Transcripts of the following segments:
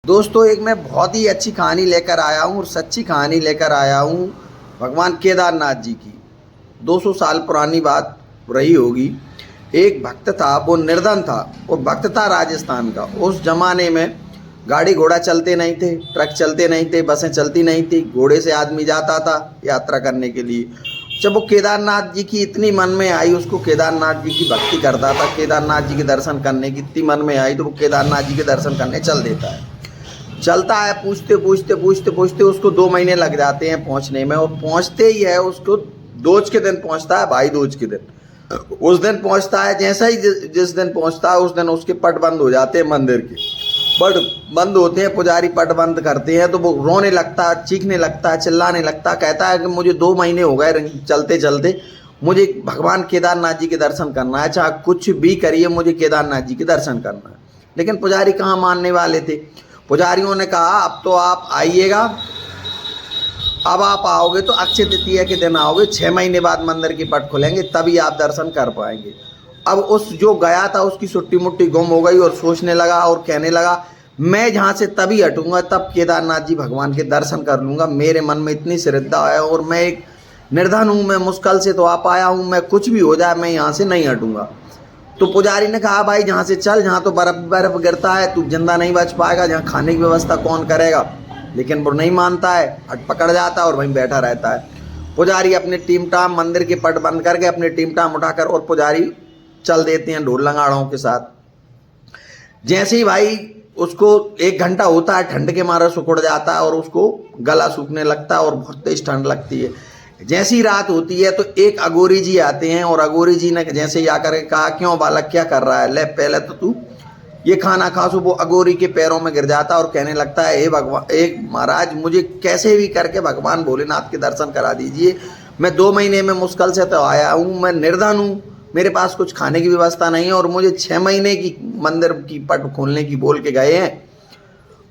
दोस्तों एक मैं बहुत ही अच्छी कहानी लेकर आया हूँ और सच्ची कहानी लेकर आया हूँ भगवान केदारनाथ जी की। 200 साल पुरानी बात रही होगी। एक भक्त था, वो निर्धन था और भक्त था राजस्थान का। उस जमाने में गाड़ी घोड़ा चलते नहीं थे, ट्रक चलते नहीं थे, बसें चलती नहीं थी। घोड़े से आदमी जाता था यात्रा करने के लिए। जब वो केदारनाथ जी की इतनी मन में आई, उसको केदारनाथ जी की भक्ति करता था, केदारनाथ जी के दर्शन करने की इतनी मन में आई, तो वो केदारनाथ जी के दर्शन करने चल देता है। चलता है, पूछते पूछते पूछते पूछते उसको 2 महीने लग जाते हैं पहुंचने में। और पहुंचते ही है उसको दूज के दिन पहुंचता है, भाई दूज के दिन। उस दिन पहुंचता है, जैसा ही जिस दिन पहुंचता है उस दिन उसके पट बंद हो जाते हैं। मंदिर के पट बंद होते हैं, पुजारी पट बंद करते हैं, तो वो रोने लगता है, चीखने लगता है, चिल्लाने लगता है। कहता है कि मुझे 2 महीने हो गए चलते चलते, मुझे भगवान केदारनाथ जी के दर्शन करना है, चाहे कुछ भी करिए, मुझे केदारनाथ जी के दर्शन करना है। लेकिन पुजारी कहाँ मानने वाले थे। पुजारियों ने कहा अब तो आप आइएगा, अब आप आओगे तो अक्षय तृतीया के दिन आओगे, 6 महीने बाद मंदिर के पट खुलेंगे, तभी आप दर्शन कर पाएंगे। अब उस जो गया था उसकी सुट्टी मुट्टी गुम हो गई और सोचने लगा और कहने लगा मैं जहाँ से तभी हटूंगा, तब केदारनाथ जी भगवान के दर्शन कर लूँगा। मेरे मन में इतनी श्रद्धा है और मैं एक निर्धन हूँ, मैं मुश्किल से तो आ पाया हूँ, मैं कुछ भी हो जाए मैं यहाँ से नहीं हटूंगा। तो पुजारी ने कहा भाई जहाँ से चल, जहाँ तो बर्फ गिरता है, तू जिंदा नहीं बच पाएगा, जहाँ खाने की व्यवस्था कौन करेगा। लेकिन वो नहीं मानता है, हट पकड़ जाता है और वहीं बैठा रहता है। पुजारी अपने टीमटाम मंदिर के पट बंद करके अपने टीमटाम उठाकर और पुजारी चल देते हैं ढोल लंगाड़ों के साथ। जैसे ही भाई उसको 1 घंटा होता है, ठंड के मारे सुखड़ जाता है और उसको गला सूखने लगता है और बहुत तेज ठंड लगती है। जैसी रात होती है तो एक अघोरी जी आते हैं और अघोरी जी ने जैसे ही आकर के कहा क्यों बालक क्या कर रहा है, ले पहले तो तू ये खाना खा। सो वो अघोरी के पैरों में गिर जाता है और कहने लगता है हे भगवान, एक महाराज मुझे कैसे भी करके भगवान भोलेनाथ के दर्शन करा दीजिए। मैं 2 महीने में मुश्किल से तो आया हूँ, मैं निर्धन हूँ, मेरे पास कुछ खाने की व्यवस्था नहीं है और मुझे 6 महीने की मंदिर की पट खोलने की बोल के गए हैं।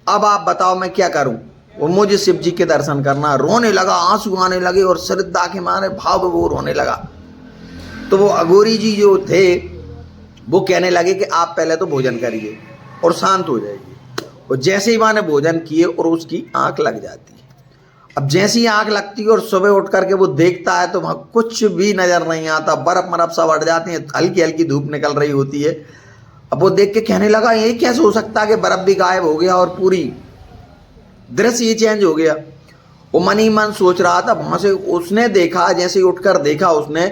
अब आप बताओ मैं क्या करूं। वो मुझे शिव जी के दर्शन करना। रोने लगा, आंसू आने लगे और श्रद्धा के मारे भाव वो रोने लगा। तो वो अघोरी जी जो थे वो कहने लगे कि आप पहले तो भोजन करिए और शांत हो जाइए। और जैसे ही माने भोजन किए और उसकी आंख लग जाती है। अब जैसी आंख लगती है और सुबह उठ करके वो देखता है तो वहाँ कुछ भी नजर नहीं आता, बर्फ मरफ सब हट जाती है, हल्की हल्की धूप निकल रही होती है। अब वो देख के कहने लगा ये कैसे हो सकता है कि बर्फ भी गायब हो गया और पूरी दृश्य ये चेंज हो गया। वो मन ही मन सोच रहा था। वहां से उसने देखा, जैसे ही उठकर देखा उसने,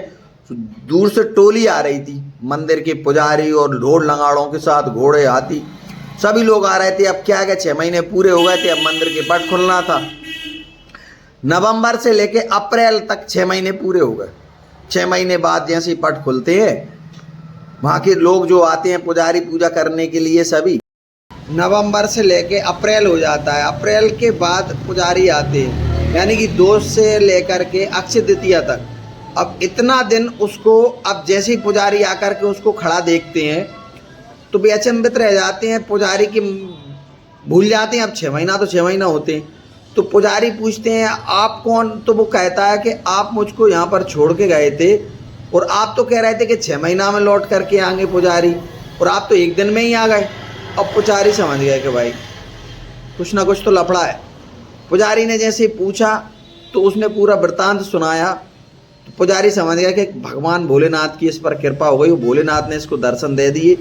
दूर से टोली आ रही थी, मंदिर के पुजारी और ढोल लंगाड़ों के साथ, घोड़े हाथी सभी लोग आ रहे थे। अब क्या है, 6 महीने पूरे हो गए थे, अब मंदिर के पट खुलना था। नवंबर से लेके अप्रैल तक 6 महीने पूरे हो गए। 6 महीने बाद जैसे ही पट खुलते हैं, वहाँ के लोग जो आते हैं पुजारी पूजा करने के लिए, सभी नवंबर से लेके अप्रैल हो जाता है। अप्रैल के बाद पुजारी आते हैं, यानी कि दोष से लेकर के अक्षय तृतीया तक। अब इतना दिन उसको, अब जैसे ही पुजारी आकर के उसको खड़ा देखते हैं तो भी अचंभित रह जाते हैं। पुजारी की भूल जाते हैं, अब 6 महीना तो 6 महीना होते हैं। तो पुजारी पूछते हैं आप कौन। तो वो कहता है कि आप मुझको यहाँ पर छोड़ के गए थे और आप तो कह रहे थे कि 6 महीना में लौट करके आएंगे पुजारी, और आप तो 1 दिन में ही आ गए। अब पुजारी समझ गए कि भाई कुछ ना कुछ तो लफड़ा है। पुजारी ने जैसे पूछा तो उसने पूरा वृत्तांत सुनाया। तो पुजारी समझ गया कि भगवान भोलेनाथ की इस पर कृपा हो गई, वो भोलेनाथ ने इसको दर्शन दे दिए।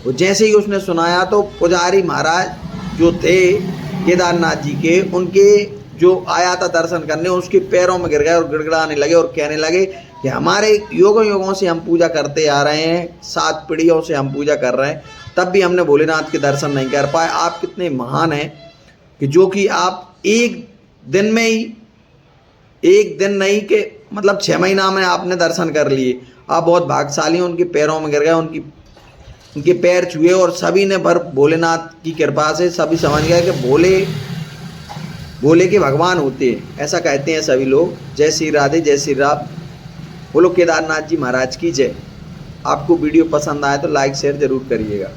और जैसे ही उसने सुनाया तो पुजारी महाराज जो थे केदारनाथ जी के, उनके जो आया था दर्शन करने, उसके पैरों में गिर गए और गिड़गिड़ाने लगे और कहने लगे कि हमारे युगों युगों से हम पूजा करते आ रहे हैं, 7 पीढ़ियों से हम पूजा कर रहे हैं, तब भी हमने भोलेनाथ के दर्शन नहीं कर पाए। आप कितने महान हैं कि जो कि आप 1 दिन में ही, 1 दिन नहीं कि मतलब 6 महीना में आपने दर्शन कर लिए। आप बहुत भाग्यशाली हैं। उनके पैरों में गिर गए, उनके पैर छुए और सभी ने भर भोलेनाथ की कृपा से सभी समझ गए कि भोले के भगवान होते हैं, ऐसा कहते हैं सभी लोग। जय श्री राधे, जय श्री राम, बोलो केदारनाथ जी महाराज की जय। आपको वीडियो पसंद आए तो लाइक शेयर जरूर करिएगा।